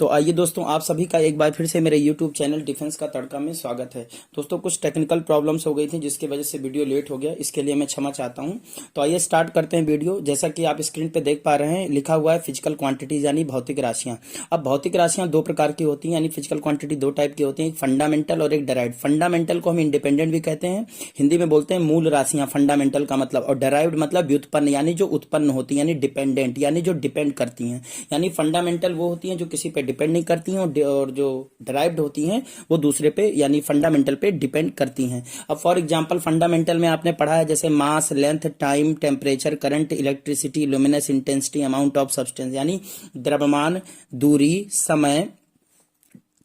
तो आइए दोस्तों, आप सभी का एक बार फिर से मेरे YouTube चैनल डिफेंस का तड़का में स्वागत है। दोस्तों, कुछ टेक्निकल प्रॉब्लम्स हो गई थी जिसकी वजह से वीडियो लेट हो गया, इसके लिए मैं क्षमा चाहता हूं। तो आइए स्टार्ट करते हैं वीडियो। जैसा कि आप स्क्रीन पे देख पा रहे हैं, लिखा हुआ है फिजिकल क्वांटिटीज यानी भौतिक राशियां। अब भौतिक राशियां दो प्रकार की होती हैं, यानी फिजिकल क्वांटिटी दो टाइप की होती है, एक फंडामेंटल और एक डेराइव्ड। फंडामेंटल को हम इंडिपेंडेंट भी कहते हैं, हिंदी में बोलते हैं मूल राशियां, फंडामेंटल का मतलब, और डेराइव्ड मतलब व्युत्पन्न, यानी जो उत्पन्न होती है, यानी डिपेंडेंट यानी जो डिपेंड करती हैं। यानी फंडामेंटल वो होती हैं जो किसी पे डिपेंड नहीं करती हैं, और जो डिराइव्ड होती हैं वो दूसरे पे यानी फंडामेंटल पे डिपेंड करती हैं। अब फॉर एग्जांपल फंडामेंटल में आपने पढ़ा है जैसे mass, length, time, temperature, current, electricity, luminous intensity, amount of substance, यानी द्रव्यमान, दूरी, समय,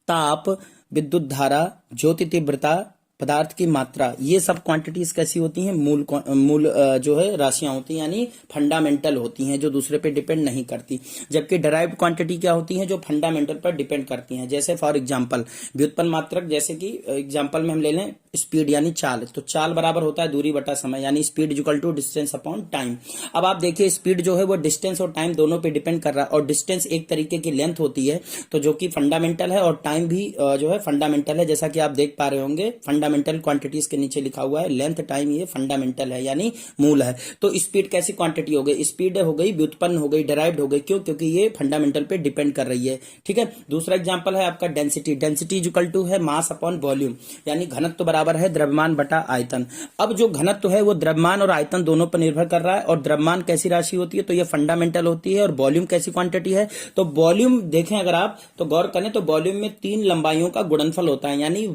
ताप, विद्युत धारा, ज्योति तीव्रता, पदार्थ की मात्रा, ये सब क्वांटिटीज कैसी होती हैं? मूल जो है राशियां होती हैं, यानी फंडामेंटल होती हैं, जो दूसरे पे डिपेंड नहीं करती। जबकि डिराइव्ड क्वांटिटी क्या होती हैं? जो फंडामेंटल पर डिपेंड करती हैं। जैसे फॉर एग्जांपल व्युत्पन्न मात्रक, जैसे कि एग्जांपल में हम ले लें स्पीड यानी चाल, तो चाल बराबर होता है दूरी बटा समय, यानी speed equal to distance upon time. अब आप देखिए स्पीड जो है वो डिस्टेंस और टाइम दोनों पे डिपेंड कर रहा है, और डिस्टेंस एक तरीके की लेंथ होती है, तो जो कि फंडामेंटल है, और टाइम भी जो है फंडामेंटल है। जैसा कि आप देख पा रहे होंगे फंडामेंटल क्वांटिटीज के नीचे लिखा हुआ है लेंथ, टाइम, ये फंडामेंटल है यानी मूल है। तो स्पीड कैसी क्वांटिटी हो गई? स्पीड हो गई व्युत्पन्न हो गई, डिराइव्ड हो गई। क्यों? क्योंकि ये फंडामेंटल पे डिपेंड कर रही है। ठीक है। दूसरा एग्जांपल है आपका डेंसिटी। डेंसिटी इक्वल टू है मास अपॉन वॉल्यूम, यानी घनत्व बराबर है द्रव्यमान बटा आयतन। अब जो घनत्व है वो द्रव्यमान और आयतन दोनों पर निर्भर कर रहा है। और द्रव्यमान कैसी राशि होती है? तो ये फंडामेंटल होती है। और वॉल्यूम कैसी क्वांटिटी है? तो वॉल्यूम देखें अगर आप तो गौर करें तो वॉल्यूम में तीन लंबाइयों का गुणनफल होता है, यानी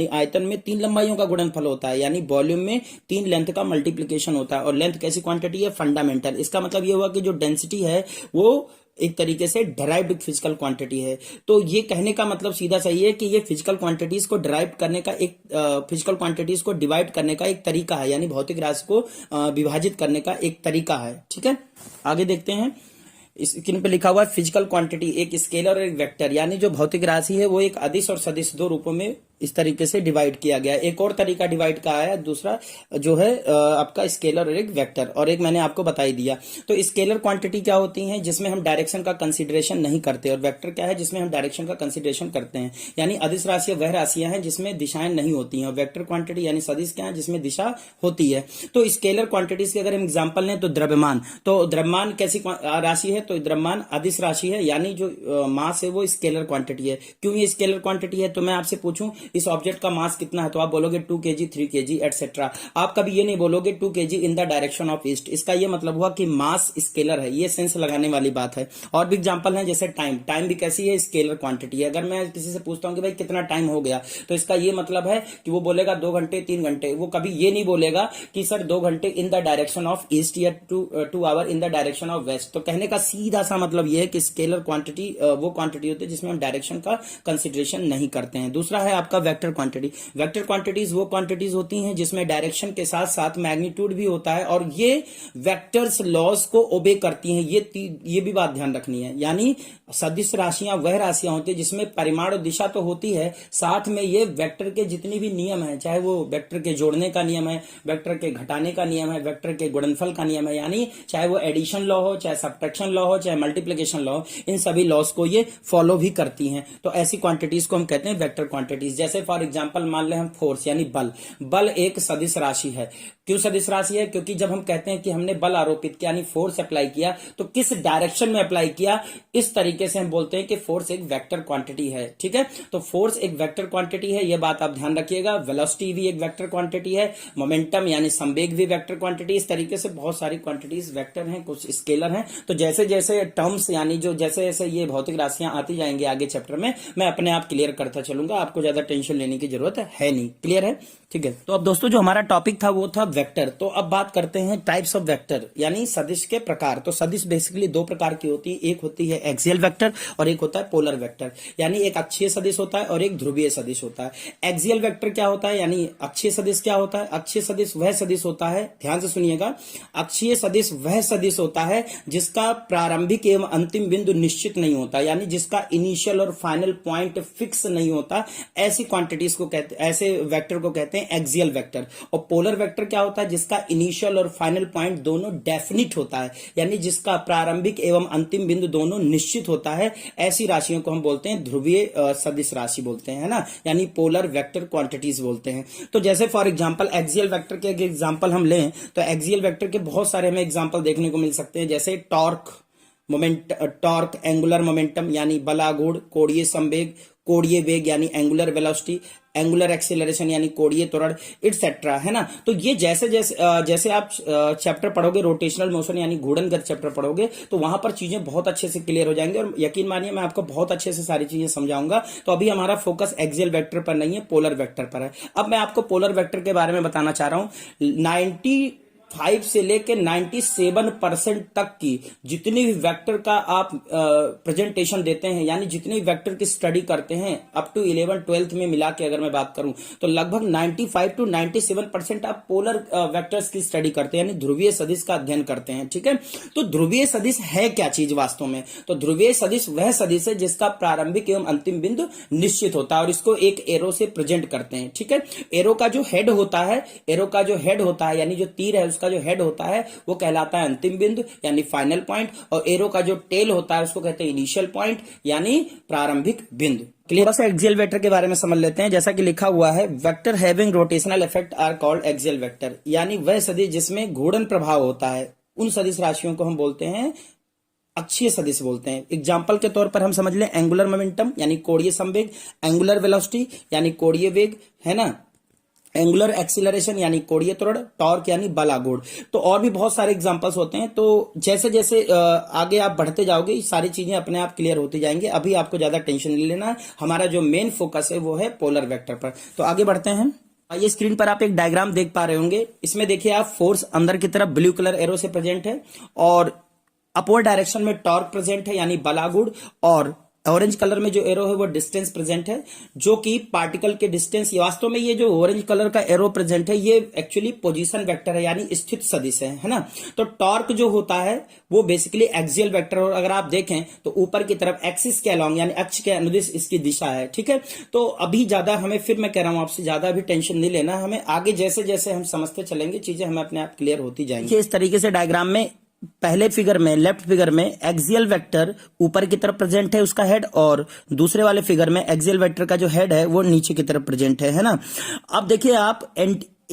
आयतन में तीन लंबाइयों का गुणनफल होता है, यानी वॉल्यूम में तीन लेंथ का मल्टीप्लिकेशन होता है। और लेंथ कैसी क्वांटिटी है? फंडामेंटल। इसका मतलब ये हुआ कि जो डेंसिटी है वो एक तरीके से डिराइव्ड फिजिकल क्वांटिटी है। तो ये कहने का मतलब सीधा सही है कि ये फिजिकल क्वांटिटीज को डिराइव करने का एक फिजिकल क्वांटिटीज को डिवाइड करने का एक तरीका है, यानी भौतिक राशि को विभाजित करने का एक तरीका है। ठीक है, आगे देखते हैं। स्क्रीन पे लिखा हुआ है फिजिकल क्वांटिटी एक स्केलर और एक वेक्टर, यानी जो भौतिक राशि है वो एक अदिश और सदिश दो रूपों में इस तरीके से डिवाइड किया गया है। एक और तरीका डिवाइड का है, दूसरा जो है आपका स्केलर और एक वेक्टर, और एक मैंने आपको बता ही दिया। तो स्केलर क्वांटिटी क्या होती है? जिसमें हम डायरेक्शन का कंसीडरेशन नहीं करते, और वेक्टर क्या है? जिसमें हम डायरेक्शन का कंसीडरेशन करते हैं। यानी अदिश राशियां वह राशियां हैं जिसमें दिशाएं नहीं होती हैं, और वेक्टर क्वांटिटी यानी सदिश क्या है? जिसमें दिशा होती है। तो स्केलर क्वांटिटीज के अगर हम एग्जाम्पल लें तो द्रव्यमान, तो द्रव्यमान कैसी राशि है? तो द्रव्यमान अदिश राशि है, यानी जो मास है वो स्केलर क्वांटिटी है। क्यों ये स्केलर क्वांटिटी है? तो मैं आपसे पूछूं इस ऑब्जेक्ट का मास कितना है, तो आप बोलोगे 2 kg, 3 kg एटसेट्रा। आप कभी ये नहीं बोलोगे 2 kg in the direction of east. इसका ये मतलब हुआ कि मास स्केलर है, ये सेंस लगाने वाली बात है। और भी एग्जांपल है जैसे टाइम। टाइम भी कैसी है? स्केलर क्वांटिटी है। अगर मैं किसी से पूछता हूं कि भाई कितना टाइम हो गया, तो इसका ये मतलब है कि वो बोलेगा 2 घंटे, 3 घंटे। वो कभी ये नहीं बोलेगा कि सर 2 घंटे in the direction of east या 2 hour in the direction of west. तो कहने का सीधा सा मतलब ये है कि स्केलर क्वांटिटी वो क्वांटिटी होती है जिसमें हम डायरेक्शन का कंसिडरेशन नहीं करते हैं। दूसरा है आपका वेक्टर क्वांटिटी। वेक्टर क्वांटिटीज वो क्वांटिटीज होती हैं जिसमें डायरेक्शन के साथ साथ मैग्नीट्यूड भी होता है, और ये वेक्टर्स लॉज को ओबे करती हैं। ये भी बात ध्यान रखनी है। यानी सदिश राशियां वह राशियां होती है जिसमें परिमाण और दिशा तो होती है, साथ में ये वेक्टर के जितने भी नियम है, चाहे वो वेक्टर के जोड़ने का नियम है, वेक्टर के घटाने का नियम है, वेक्टर के गुणनफल का नियम है, यानी चाहे वो एडिशन लॉ हो, चाहे सब्ट्रैक्शन लॉ हो, चाहे मल्टीप्लिकेशन लॉ हो, इन सभी लॉज को ये फॉलो भी करती हैं। तो ऐसी क्वांटिटीज को हम कहते हैं वेक्टर क्वांटिटीज। जैसे फॉर एग्जांपल मान ले हम फोर्स यानी बल। बल एक सदिश राशि है। क्यों सदिश राशि है? क्योंकि जब हम कहते हैं कि हमने बल आरोपित किया यानी फोर्स अप्लाई किया, तो किस डायरेक्शन में अप्लाई किया, इस तरीके से हम बोलते हैं कि फोर्स एक वेक्टर क्वांटिटी है। ठीक है, तो फोर्स एक वेक्टर क्वांटिटी है, यह बात आप ध्यान रखिएगा। वेलोसिटी भी एक वेक्टर क्वांटिटी है, मोमेंटम यानी संवेग भी वेक्टर क्वांटिटी। इस तरीके से बहुत सारी क्वांटिटीज वेक्टर हैं, कुछ स्केलर हैं। तो जैसे जैसे टर्म्स यानी जो जैसे जैसे ये भौतिक राशियां आती जाएंगे आगे चैप्टर में, मैं अपने आप क्लियर करता चलूंगा, आपको ज्यादा टेंशन लेने की जरूरत है नहीं। क्लियर है? ठीक है। तो अब दोस्तों जो हमारा टॉपिक था वो था वेक्टर। तो अब बात करते हैं टाइप्स ऑफ वेक्टर, यानी सदिश के प्रकार। तो सदिश बेसिकली दो प्रकार की होती है, एक होती है एक्सियल वेक्टर और एक होता है पोलर वेक्टर। यानी एक अक्षीय सदिश होता है और एक ध्रुवीय सदिश होता है। एक्सियल वेक्टर क्या होता है, यानी अक्षीय सदिश क्या होता है? अक्षीय सदिश वह सदिश होता है, ध्यान से सुनिएगा, अक्षीय सदिश वह सदिश होता है जिसका प्रारंभिक एवं अंतिम बिंदु निश्चित नहीं होता, यानी जिसका इनिशियल और फाइनल पॉइंट फिक्स नहीं होता। ऐसी क्वांटिटीज को कहते, ऐसे वेक्टर को कहते हैं हैं एक्सियल वेक्टर। और पोलर वेक्टर क्या होता है, जिसका इनिशियल और फाइनल पॉइंट दोनों डेफिनिट होता है, यानी जिसका प्रारंभिक एवं अंतिम बिंदु दोनों निश्चित होता है। ऐसी राशियों को हम बोलते हैं ध्रुवीय सदिश राशि बोलते हैं, है ना, यानी पोलर वेक्टर क्वांटिटीज बोलते हैं। तो जैसे फॉर एग्जांपल एक्सियल वेक्टर के एग्जांपल हम लें तो एक्सियल वेक्टर के बहुत सारे हमें एग्जांपल देखने को मिल सकते हैं, जैसे टॉर्क एंगुलर मोमेंटम यानी बलागुण, कोणीय संवेग, कोणीय वेग यानी एंगुलर वेलोसिटी, एंगुलर एक्सीलरेशन यानी कोणीय त्वरण, इटसेट्रा, है ना। तो ये जैसे जैसे जैसे आप चैप्टर पढ़ोगे, रोटेशनल मोशन यानी घूर्णन चैप्टर पढ़ोगे, तो वहां पर चीजें बहुत अच्छे से क्लियर हो जाएंगे और यकीन मानिए मैं आपको बहुत अच्छे से सारी चीजें समझाऊंगा। तो अभी हमारा फोकस एक्सियल वेक्टर पर नहीं है, पोलर वेक्टर पर है। अब मैं आपको पोलर वेक्टर के बारे में बताना चाह रहा हूं। 95 से लेकर 97% तक की जितनी भी वेक्टर का आप प्रेजेंटेशन देते हैं, यानी जितनी वेक्टर की स्टडी करते हैं अप टू 11-12 में मिला के अगर मैं बात करूं तो लगभग 95 to 97% आप पोलर वेक्टर्स की स्टडी करते हैं, यानी ध्रुवीय सदिश का अध्ययन करते हैं। ठीक है, तो ध्रुवीय सदिश है क्या चीज वास्तव में? तो ध्रुवीय सदिश वह सदिश है जिसका प्रारंभिक एवं अंतिम बिंदु निश्चित होता है और इसको एक एरो से प्रेजेंट करते हैं। ठीक है, एरो का जो हेड होता है यानी जो तीर है उसका जो हेड होता है वो कहलाता है अंतिम बिंदु यानी फाइनल पॉइंट, और एरो का जो टेल होता है उसको कहते हैं इनिशियल पॉइंट यानी प्रारंभिक बिंदु। क्लियर? बस एक्सियल वेक्टर के बारे में समझ लेते हैं। जैसा कि लिखा हुआ है, vector having rotational effect are called axial vector, यानी वह सदिश जिसमें घूर्णन प्रभाव होता है, उन सदिश राशियों को हम बोलते हैं अक्षीय सदिश बोलते हैं। एग्जाम्पल के तौर पर हम समझ लें एंगुलर मोमेंटम यानी कोणीय संवेग, एंगुलर वेलोसिटी यानी कोणीय वेग, है ना, एंगुलर एक्सीलरेशन यानी कोणीय त्वरण, टॉर्क यानी बलागुण। तो और भी बहुत सारे एग्जांपल्स होते हैं। तो जैसे जैसे आगे आप बढ़ते जाओगे सारी चीजें अपने आप क्लियर होती जाएंगी। अभी आपको ज्यादा टेंशन नहीं लेना है, हमारा जो मेन फोकस है वो है पोलर वेक्टर पर। तो आगे बढ़ते हैं। ये स्क्रीन पर आप एक डायग्राम देख पा रहे होंगे। इसमें देखिए आप, फोर्स अंदर की तरफ ब्लू कलर एरो से प्रेजेंट है और अपवर्ड डायरेक्शन में टॉर्क प्रेजेंट है यानी बलागुण, और ऑरेंज कलर में जो एरो है वो डिस्टेंस प्रेजेंट है जो कि पार्टिकल के डिस्टेंस। वास्तव में ये जो ऑरेंज कलर का एरो प्रेजेंट है ये एक्चुअली पोजीशन वेक्टर है यानी स्थित सदिश है ना। तो टॉर्क जो होता है वो बेसिकली एक्सियल वेक्टर, और अगर आप देखें तो ऊपर की तरफ एक्सिस के अलॉन्ग यानी अक्ष के अनुदिश इसकी दिशा है। ठीक है, तो अभी ज्यादा हमें, फिर मैं कह रहा हूं आपसे, ज्यादा अभी टेंशन नहीं लेना। हमें आगे जैसे जैसे हम समझते चलेंगे चीजें हमें अपने आप क्लियर होती जाएंगी। इस तरीके से डायग्राम में पहले फिगर में, लेफ्ट फिगर में एक्सियल वेक्टर ऊपर की तरफ प्रेजेंट है उसका हेड, और दूसरे वाले फिगर में एक्सियल वेक्टर का जो हेड है वो नीचे की तरफ प्रेजेंट है ना। अब देखिए आप,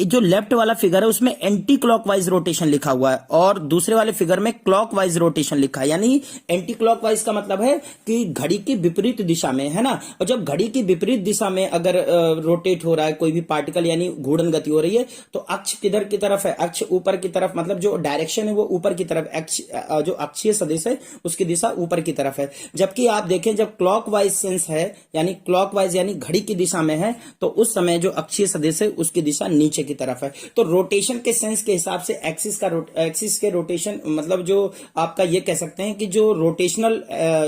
जो लेफ्ट वाला फिगर है उसमें एंटी क्लॉकवाइज रोटेशन लिखा हुआ है और दूसरे वाले फिगर में क्लॉकवाइज रोटेशन लिखा है। यानी एंटी क्लॉकवाइज का मतलब है कि घड़ी की विपरीत दिशा में, है ना। और जब घड़ी की विपरीत दिशा में अगर रोटेट हो रहा है कोई भी पार्टिकल यानी घूर्णन गति हो रही है, तो अक्ष किधर की तरफ है? अक्ष ऊपर की तरफ, मतलब जो डायरेक्शन है वो ऊपर की तरफ, जो अक्षीय सदिश है उसकी दिशा ऊपर की तरफ है। जबकि आप देखें जब क्लॉकवाइज सेंस है यानी क्लॉकवाइज यानी घड़ी की दिशा में है, तो उस समय जो अक्षीय सदिश है उसकी दिशा नीचे की तरफ है। तो रोटेशन के सेंस के हिसाब से एक्सिस के रोटेशन, मतलब जो आपका ये कह सकते हैं कि जो रोटेशनल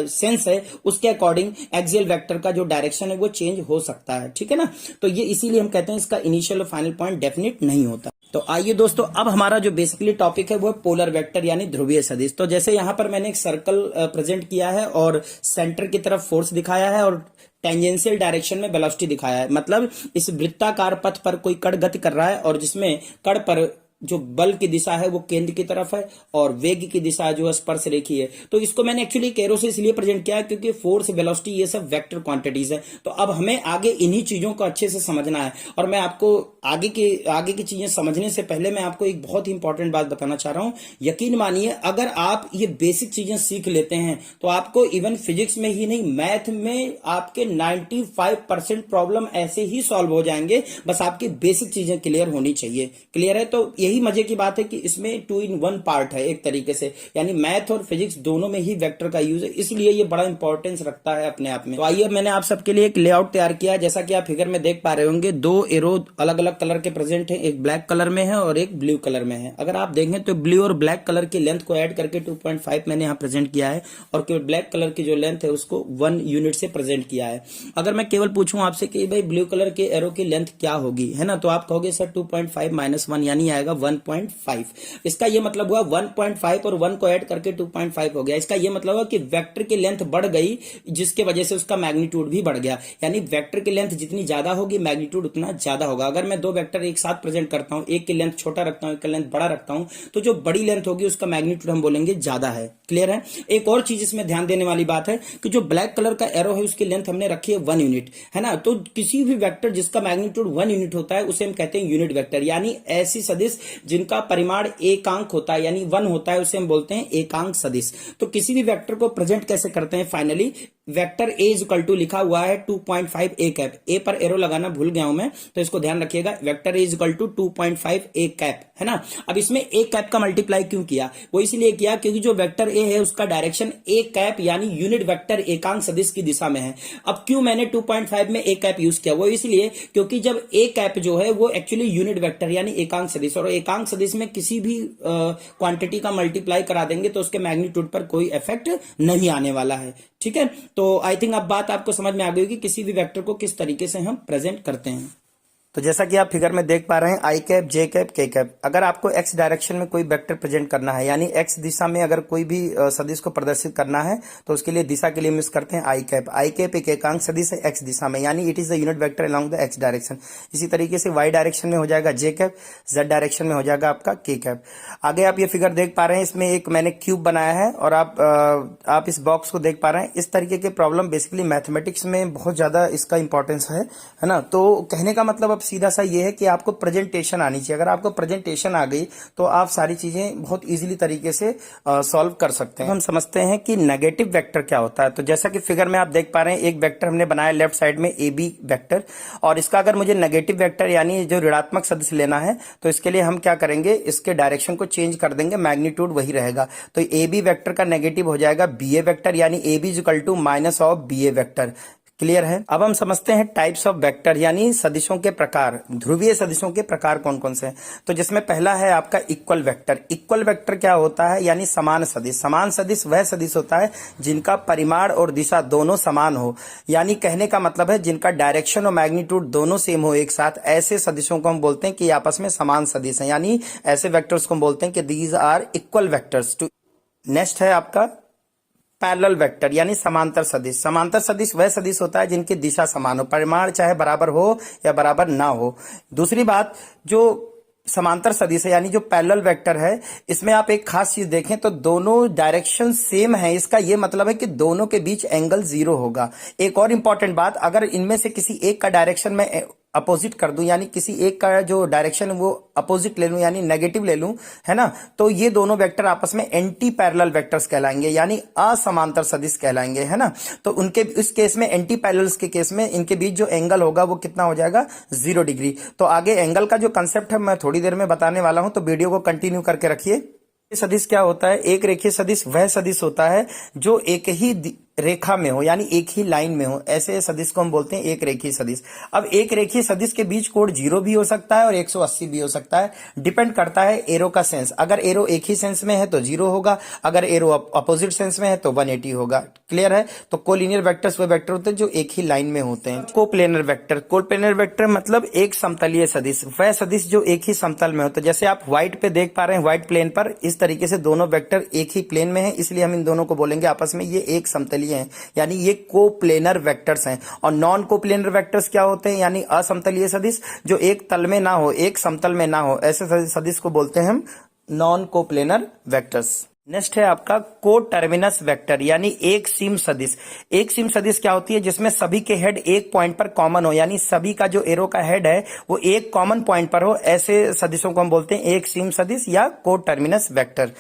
सेंस है उसके अकॉर्डिंग एक्सियल वेक्टर का जो डायरेक्शन है वो चेंज हो सकता है। ठीक है ना, तो ये इसीलिए हम कहते हैं इसका इनिशियल और फाइनल पॉइंट डेफिनेट नहीं होता। तो आइए दोस्तों, अब हमारा जो बेसिकली टॉपिक है वो है पोलर वेक्टर यानी ध्रुवीय सदिश। तो जैसे यहां पर मैंने एक सर्कल प्रेजेंट किया है और सेंटर की तरफ फोर्स दिखाया है और टेंजेंशियल डायरेक्शन में वेलोसिटी दिखाया है। मतलब इस वृत्ताकार पथ पर कोई कण गति कर रहा है और जिसमें कण पर जो बल की दिशा है वो केंद्र की तरफ है और वेग की दिशा जो है स्पर्श रेखी है। तो इसको मैंने एक्चुअली एरो से इसलिए प्रेजेंट किया है क्योंकि फोर्स, वेलोसिटी ये सब वेक्टर क्वांटिटीज है। तो अब हमें आगे इन्हीं चीजों को अच्छे से समझना है और मैं आपको आगे की चीजें समझने से पहले मैं आपको एक बहुत ही इंपॉर्टेंट बात बताना चाह रहा हूं। यकीन मानिए अगर आप ये बेसिक चीजें सीख लेते हैं तो आपको इवन फिजिक्स में ही नहीं, मैथ में आपके 95% प्रॉब्लम ऐसे ही सॉल्व हो जाएंगे। बस आपकी बेसिक चीजें क्लियर होनी चाहिए। क्लियर है? तो यही मजे की बात है कि इसमें 2 in 1 पार्ट है एक तरीके से, यानी मैथ और फिजिक्स दोनों में ही वेक्टर का यूज है, इसलिए ये बड़ा इंपॉर्टेंस रखता है अपने आप में। तो आइए मैंने आप सबके लिए एक लेआउट तैयार किया। जैसा कि आप फिगर में देख पा रहे होंगे, 2 एरो अलग अलग कलर के प्रेजेंट है, एक ब्लैक कलर में है और एक ब्लू कलर में है। अगर आप देखें तो ब्लू और ब्लैक कलर की लेंथ को ऐड करके 2.5 मैंने यहाँ प्रेजेंट किया है और केवल ब्लैक कलर की जो लेंथ है उसको 1 यूनिट से प्रेजेंट किया है। अगर मैं केवल पूछूं आपसे कि भाई ब्लू कलर के एरो की लेंथ क्या होगी, है ना, तो आप कहोगे सर 2.5 - 1 यानी आएगा 1.5। इसका ये मतलब हुआ 1.5 और 1 को ऐड करके 2.5 हो गया। इसका ये मतलब हुआ कि वेक्टर की लेंथ बढ़ गई, जिसके वजह से उसका मैग्नीट्यूड भी बढ़ गया। यानी वेक्टर की लेंथ जितनी ज्यादा होगी मैग्नीट्यूड उतना ज्यादा होगा। अगर मैं दो वेक्टर एक साथ प्रेजेंट करता हूं, एक की लेंथ छोटा रखता हूं, एक की लेंथ बड़ा रखता हूं, तो जो बड़ी लेंथ होगी उसका मैग्नीट्यूड हम बोलेंगे ज्यादा है। क्लियर है। एक और चीज इसमें ध्यान देने वाली बात है कि जो ब्लैक कलर का एरो है उसकी लेंथ हमने रखी है 1 यूनिट, है ना। तो किसी भी वेक्टर जिसका मैग्नीट्यूड 1 यूनिट होता है उसे हम कहते हैं यूनिट वेक्टर। यानी ऐसी सदिश जिनका परिमाण एकांक होता है यानी 1 होता है उसे हम बोलते हैं एकांक सदिश। तो किसी भी वेक्टर को प्रेजेंट कैसे करते हैं, finally vector A is equal to लिखा हुआ है 2.5 ए कैप। ए पर एरो लगाना भूल गया हूं मैं, तो इसको ध्यान रखिएगा। Vector A is equal to 2.5 A cap, है ना। अब इसमें ए कैप का मल्टीप्लाई क्यों किया, वो इसलिए किया क्योंकि जो वेक्टर ए है उसका डायरेक्शन ए कैप यानी यूनिट वेक्टर एकांक सदिश की दिशा में है। अब क्यों मैंने 2.5 में ए कैप यूज किया, वो इसलिए क्योंकि जब ए कैप जो है वो एक्चुअली यूनिट वेक्टर यानी एकांक सदिश, और एकांक सदिश में किसी भी क्वांटिटी का मल्टीप्लाई करा देंगे तो उसके मैग्नीट्यूड पर कोई इफेक्ट नहीं आने वाला है। ठीक है, तो आई थिंक अब बात आपको समझ में आ गई होगी किसी भी वेक्टर को किस तरीके से हम प्रेजेंट करते हैं। तो जैसा कि आप फिगर में देख पा रहे हैं आई कैप, जे कैप, के कैप। अगर आपको एक्स डायरेक्शन में कोई वेक्टर प्रेजेंट करना है यानी एक्स दिशा में अगर कोई भी सदिश को प्रदर्शित करना है तो उसके लिए दिशा के लिए यूज करते हैं आई कैप। आई कैप एक एकांक सदिश है एक्स दिशा में यानी it is the unit vector along the x direction. इसी तरीके से वाई डायरेक्शन में हो जाएगा जे कैप, जेड डायरेक्शन में हो जाएगा आपका के कैप। आगे आप ये फिगर देख पा रहे हैं, इसमें एक मैंने क्यूब बनाया है और आप इस बॉक्स को देख पा रहे हैं। इस तरीके के प्रॉब्लम बेसिकली मैथमेटिक्स में बहुत ज्यादा इसका इंपॉर्टेंस है ना। तो कहने का मतलब सीधा सा ये है कि आपको प्रेजेंटेशन आनी चाहिए। अगर आपको प्रेजेंटेशन आ गई तो आप सारी चीजें बहुत इजीली तरीके से सॉल्व कर सकते हैं। हम समझते हैं कि नेगेटिव वेक्टर क्या होता है। तो जैसा कि फिगर में आप देख पा रहे हैं एक वेक्टर हमने बनाया लेफ्ट साइड में ए बी वेक्टर, और इसका अगर मुझे नेगेटिव वेक्टर यानी जो ऋणात्मक सदिश लेना है तो इसके लिए हम क्या करेंगे, इसके डायरेक्शन को चेंज कर देंगे, मैग्नीट्यूड वही रहेगा। तो ए बी वेक्टर का नेगेटिव हो जाएगा बी ए वेक्टर यानी A B is equal to minus of B A vector. Clear है। अब हम समझते हैं टाइप्स ऑफ वेक्टर यानी सदिशों के प्रकार, ध्रुवीय सदिशों के प्रकार कौन कौन से हैं। तो जिसमें पहला है आपका इक्वल वेक्टर। इक्वल वेक्टर क्या होता है यानी समान सदिश। समान सदिश वह सदिश होता है जिनका परिमाण और दिशा दोनों समान हो, यानी कहने का मतलब है जिनका डायरेक्शन और मैग्नीट्यूड दोनों सेम हो एक साथ। ऐसे सदिशों को हम बोलते हैं कि आपस में समान सदिश हैं, यानी ऐसे वेक्टर्स को हम बोलते हैं कि these are equal vectors. Next है आपका पैरेलल वेक्टर यानी समांतर सदिश। समांतर सदिश वह सदिश होता है जिनकी दिशा समान हो, परिमाण चाहे बराबर हो या बराबर ना हो। दूसरी बात, जो समांतर सदिश है यानी जो पैरेलल वेक्टर है, इसमें आप एक खास चीज देखें तो दोनों डायरेक्शन सेम है। इसका यह मतलब है कि दोनों के बीच एंगल 0 होगा। एक और इंपॉर्टेंट बात, अगर इनमें से किसी एक का डायरेक्शन में अपोजिट कर दूं यानी किसी एक का जो डायरेक्शन है वो अपोजिट ले लूं यानी नेगेटिव ले लूं, है ना, तो ये दोनों वेक्टर आपस में एंटी पैरेलल वेक्टर्स कहलाएंगे यानी असमांतर सदिश कहलाएंगे, है ना। तो उनके इस केस में एंटी पैरेलल्स के केस में इनके बीच जो एंगल होगा वो कितना हो जाएगा, 0 डिग्री। तो आगे एंगल का जो कंसेप्ट है मैं थोड़ी देर में बताने वाला हूं, तो वीडियो को कंटिन्यू करके रखिए। सदिश क्या होता है, एक रेखीय सदिश वह सदिश होता है जो एक ही रेखा में हो यानी एक ही लाइन में हो। ऐसे सदिश को हम बोलते हैं एक रेखीय सदिश। अब एक रेखीय सदिश के बीच कोण 0 भी हो सकता है और 180 भी हो सकता है, डिपेंड करता है एरो का सेंस। अगर एरो एक ही सेंस में है तो 0 होगा, अगर एरो अपोजिट सेंस में है तो 180 होगा। क्लियर है। तो कोलिनियर वेक्टर्स वो वेक्टर होते हैं जो एक ही लाइन में होते हैं। कोप्लेनर वेक्टर, कोप्लेनर वेक्टर मतलब एक समतलीय सदिश, वह सदिश जो एक ही समतल में हो। तो जैसे आप व्हाइट पे देख पा रहे हैं, व्हाइट प्लेन पर इस तरीके से दोनों वेक्टर एक ही प्लेन में है, इसलिए हम इन दोनों को बोलेंगे आपस में ये एक समतलीय हैं, यानी ये कोप्लेनर वेक्टर्स हैं। और नॉन कोप्लेनर वेक्टर्स क्या होते हैं, यानी असमतलीय सदिश जो एक तल में ना हो, एक समतल में ना हो, ऐसे सदिश को बोलते हैं हम नॉन कोप्लेनर वेक्टर्स। नेक्स्ट है आपका कोटर्मिनस वेक्टर यानी एक सीम सदिश। एक सीम सदिश क्या होती है, जिसमें सभी के हेड एक पॉइंट पर कॉमन हो, यानी सभी का जो एरो का हेड है वो एक कॉमन पॉइंट पर हो। ऐसे सदिशों को हम बोलते हैं एक सीम सदिश या कोटर्मिनस वेक्टर।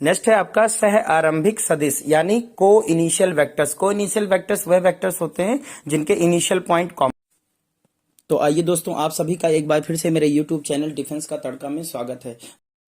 नेक्स्ट है आपका सह आरंभिक सदिश यानी को इनिशियल वेक्टर्स। को इनिशियल वेक्टर्स वह वेक्टर्स होते हैं जिनके इनिशियल पॉइंट कॉमन। तो आइए दोस्तों, आप सभी का एक बार फिर से मेरे यूट्यूब चैनल डिफेंस का तड़का में स्वागत है।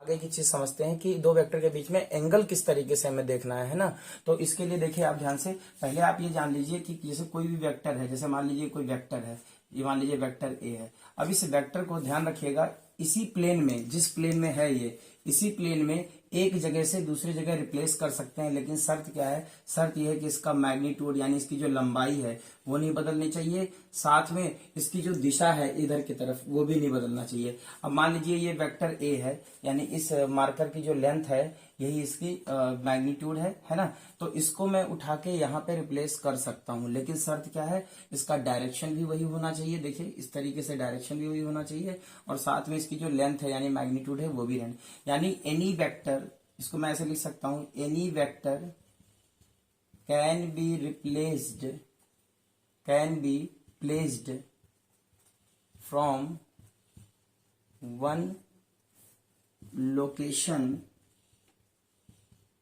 आगे की चीज समझते हैं कि दो वेक्टर के बीच में एंगल किस तरीके से हमें देखना है ना। तो इसके लिए देखिए आप ध्यान से, पहले आप ये जान लीजिए कि जैसे कोई भी वेक्टर है, जैसे मान लीजिए कोई वेक्टर है, ये मान लीजिए वेक्टर ए है। अब इस वेक्टर को ध्यान रखिएगा, इसी प्लेन में, जिस प्लेन में है ये, इसी प्लेन में एक जगह से दूसरी जगह रिप्लेस कर सकते हैं, लेकिन शर्त क्या है, शर्त यह है कि इसका मैग्नीट्यूड यानी इसकी जो लंबाई है वो नहीं बदलनी चाहिए, साथ में इसकी जो दिशा है इधर की तरफ वो भी नहीं बदलना चाहिए। अब मान लीजिए ये वेक्टर ए है, यानी इस मार्कर की जो लेंथ है यही इसकी मैग्नीट्यूड है ना, तो इसको मैं उठा के यहाँ पे रिप्लेस कर सकता हूँ, लेकिन शर्त क्या है, इसका डायरेक्शन भी वही होना चाहिए। देखिए इस तरीके से डायरेक्शन भी वही होना चाहिए, और साथ में इसकी जो लेंथ है यानी मैग्नीट्यूड है वो भी रहना, यानी एनी वेक्टर, इसको मैं ऐसे लिख सकता हूं, any vector can be replaced, can be placed from one location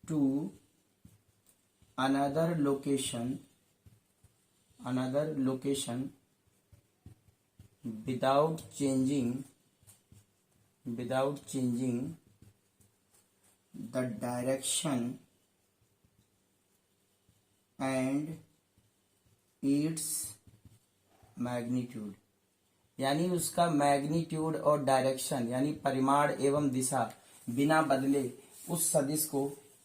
to another location without changing the direction and its magnitude, यानी उसका मैग्नीट्यूड और डायरेक्शन यानी परिमाण एवं दिशा बिना बदले उस सदिश को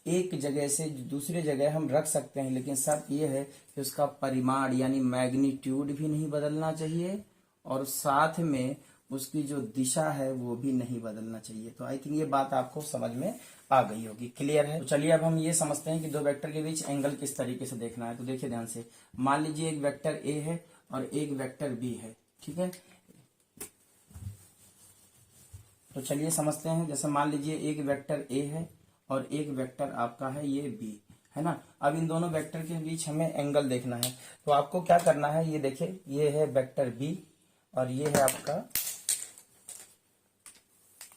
एक जगह से दूसरी जगह हम रख सकते हैं, लेकिन शर्त यह है कि उसका परिमाण यानी मैग्नीट्यूड भी नहीं बदलना चाहिए, और साथ में उसकी जो दिशा है वो भी नहीं बदलना चाहिए। तो आई थिंक ये बात आपको समझ में आ गई होगी, क्लियर है। तो चलिए अब हम ये समझते हैं कि दो वेक्टर के बीच एंगल किस तरीके से देखना है। तो देखिए ध्यान से, मान लीजिए एक वेक्टर ए है और एक वेक्टर बी है, ठीक है। तो चलिए समझते हैं, जैसे मान लीजिए एक वेक्टर ए है और एक वेक्टर आपका है ये बी, है ना। अब इन दोनों वेक्टर के बीच हमें एंगल देखना है, तो आपको क्या करना है, ये देखिए ये है वेक्टर बी और ये है आपका,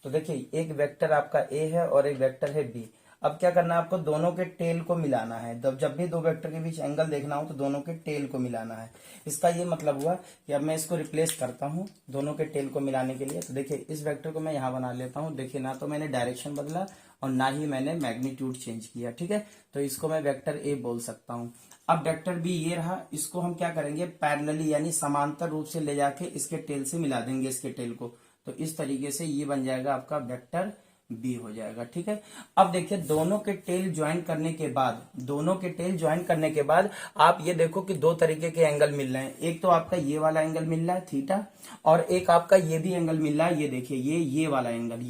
तो देखिए एक वेक्टर आपका ए है और एक वेक्टर है बी। अब क्या करना है, आपको दोनों के टेल को मिलाना है। जब भी दो वेक्टर के बीच एंगल देखना हो तो दोनों के टेल को मिलाना है। इसका ये मतलब हुआ कि अब मैं इसको रिप्लेस करता हूं दोनों के टेल को मिलाने के लिए। तो देखिए इस वेक्टर को मैं यहां बना लेता हूं। देखिए ना तो मैंने डायरेक्शन बदला और ना ही मैंने मैग्नीट्यूड चेंज किया, ठीक है। तो इसको मैं वेक्टर ए बोल सकता हूं। अब वेक्टर बी ये रहा, इसको हम क्या करेंगे, पैरेलली यानी समांतर रूप से ले जाके इसके टेल से मिला देंगे इसके टेल को। तो इस तरीके से ये बन जाएगा आपका वेक्टर बी हो जाएगा, ठीक है। अब देखिए दोनों के टेल ज्वाइन करने के बाद आप ये देखो कि दो तरीके के एंगल मिल रहे हैं। एक तो आपका ये वाला एंगल मिल रहा है थीटा, और एक आपका ये भी एंगल मिल रहा है, ये देखिए ये वाला एंगल,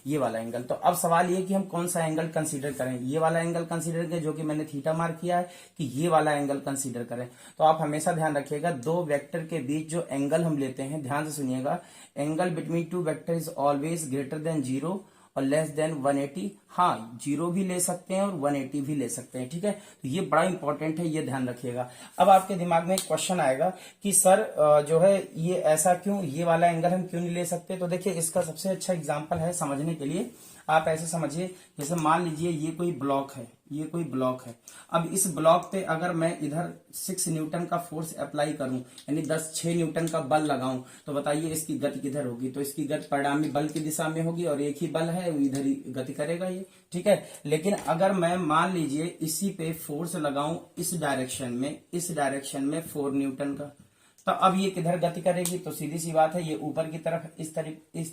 ये वाला एंगल। तो अब सवाल ये कि हम कौन सा एंगल कंसीडर करें, ये वाला एंगल कंसीडर करें जो कि मैंने थीटा मार्क किया है, कि ये वाला एंगल कंसीडर करें। तो आप हमेशा ध्यान रखिएगा, दो वेक्टर के बीच जो एंगल हम लेते हैं, ध्यान से सुनिएगा, angle between to vector is always greater than 0 और लेस देन 180। हाँ 0 भी ले सकते हैं और 180 भी ले सकते हैं, ठीक है। तो ये बड़ा इंपॉर्टेंट है, ये ध्यान रखिएगा। अब आपके दिमाग में एक क्वेश्चन आएगा कि सर जो है ये ऐसा क्यों, ये वाला एंगल हम क्यों नहीं ले सकते। तो देखिए इसका सबसे अच्छा एग्जांपल है समझने के लिए, आप ऐसे समझिए, जैसे मान लीजिए ये कोई ब्लॉक है, ये कोई ब्लॉक है। अब इस ब्लॉक पे अगर मैं इधर 6 न्यूटन का फोर्स अप्लाई करूं, यानी 6 न्यूटन का बल लगाऊं, तो बताइए इसकी गति किधर होगी। तो इसकी गति परिणामी बल की दिशा में होगी, और एक ही बल है वो इधर ही गति करेगा ये, ठीक है। लेकिन अगर मैं मान लीजिए इसी पे फोर्स लगाऊं इस डायरेक्शन में 4 न्यूटन का, तो अब ये किधर गति करेगी। तो सीधी सी बात है, ये ऊपर की तरफ इस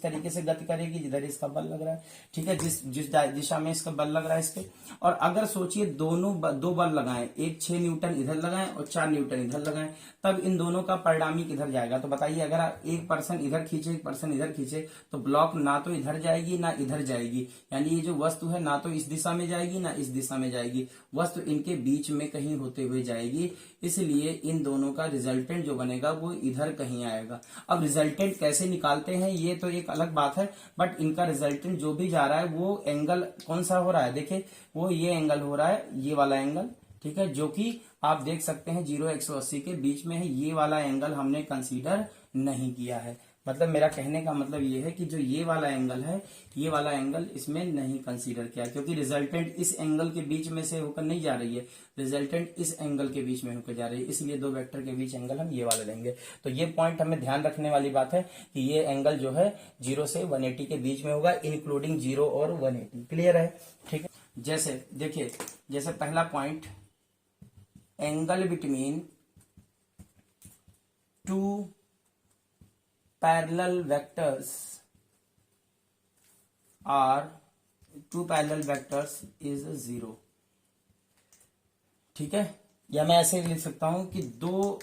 तरीके से गति करेगी जिधर इसका बल लग रहा है, ठीक है, जिस दिशा में इसका बल लग रहा है इस पे। और अगर सोचिए दो बल लगाएं, एक 6 न्यूटन इधर लगाएं और 4 न्यूटन इधर लगाएं, तब इन दोनों का परिणामी किधर जाएगा। तो बताइए, अगर आप एक पर्सन इधर खींचे एक पर्सन इधर खींचे, तो ब्लॉक ना तो इधर जाएगी ना इधर जाएगी, यानी ये जो वस्तु है ना तो इस दिशा में जाएगी ना इस दिशा में जाएगी, वस्तु इनके बीच में कहीं होते हुए जाएगी। इसलिए इन दोनों का रिजल्टेंट जो बनेगा वो इधर कहीं आएगा। अब रिजल्टेंट कैसे निकालते हैं ये तो एक अलग बात है, बट इनका रिजल्टेंट जो भी जा रहा है वो एंगल कौन सा हो रहा है, देखिए वो ये एंगल हो रहा है, ये वाला एंगल, ठीक है, जो कि आप देख सकते हैं 0 180 के बीच में है। ये वाला एंगल हमने कंसीडर नहीं किया है। मतलब मेरा कहने का मतलब ये है कि जो ये वाला एंगल है, ये वाला एंगल इसमें नहीं कंसीडर किया, क्योंकि रिजल्टेंट इस एंगल के बीच में से होकर नहीं जा रही है, रिजल्टेंट इस एंगल के बीच में होकर जा रही है। इसलिए दो वेक्टर के बीच एंगल हम ये वाला लेंगे। तो ये पॉइंट हमें ध्यान रखने वाली बात है कि ये एंगल जो है 0 से 180 के बीच में होगा, इंक्लूडिंग 0 और 180। क्लियर है, ठीक है। जैसे देखिए, जैसे पहला point, angle between two parallel vectors are two parallel vectors is 0। ठीक है, या मैं ऐसे लिख सकता हूं कि दो,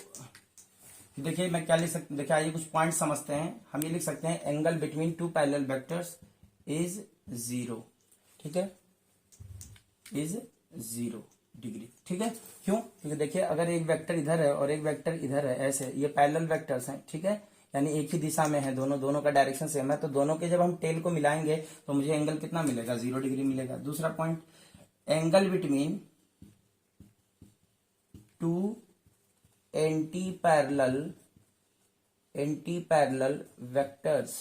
देखिए मैं क्या लिख सकता हूं, देखिए आइए कुछ पॉइंट समझते हैं। हम ये लिख सकते हैं angle between to parallel vectors is 0। ठीक है, इज 0 डिग्री। ठीक है, क्यों? क्योंकि देखिए अगर एक वेक्टर इधर है और एक वेक्टर इधर है, ऐसे ये पैरेलल वेक्टर्स हैं। ठीक है, यानी एक ही दिशा में है, दोनों का डायरेक्शन सेम है, तो दोनों के जब हम टेल को मिलाएंगे तो मुझे एंगल कितना मिलेगा? 0 डिग्री मिलेगा। दूसरा point, angle between to anti parallel vectors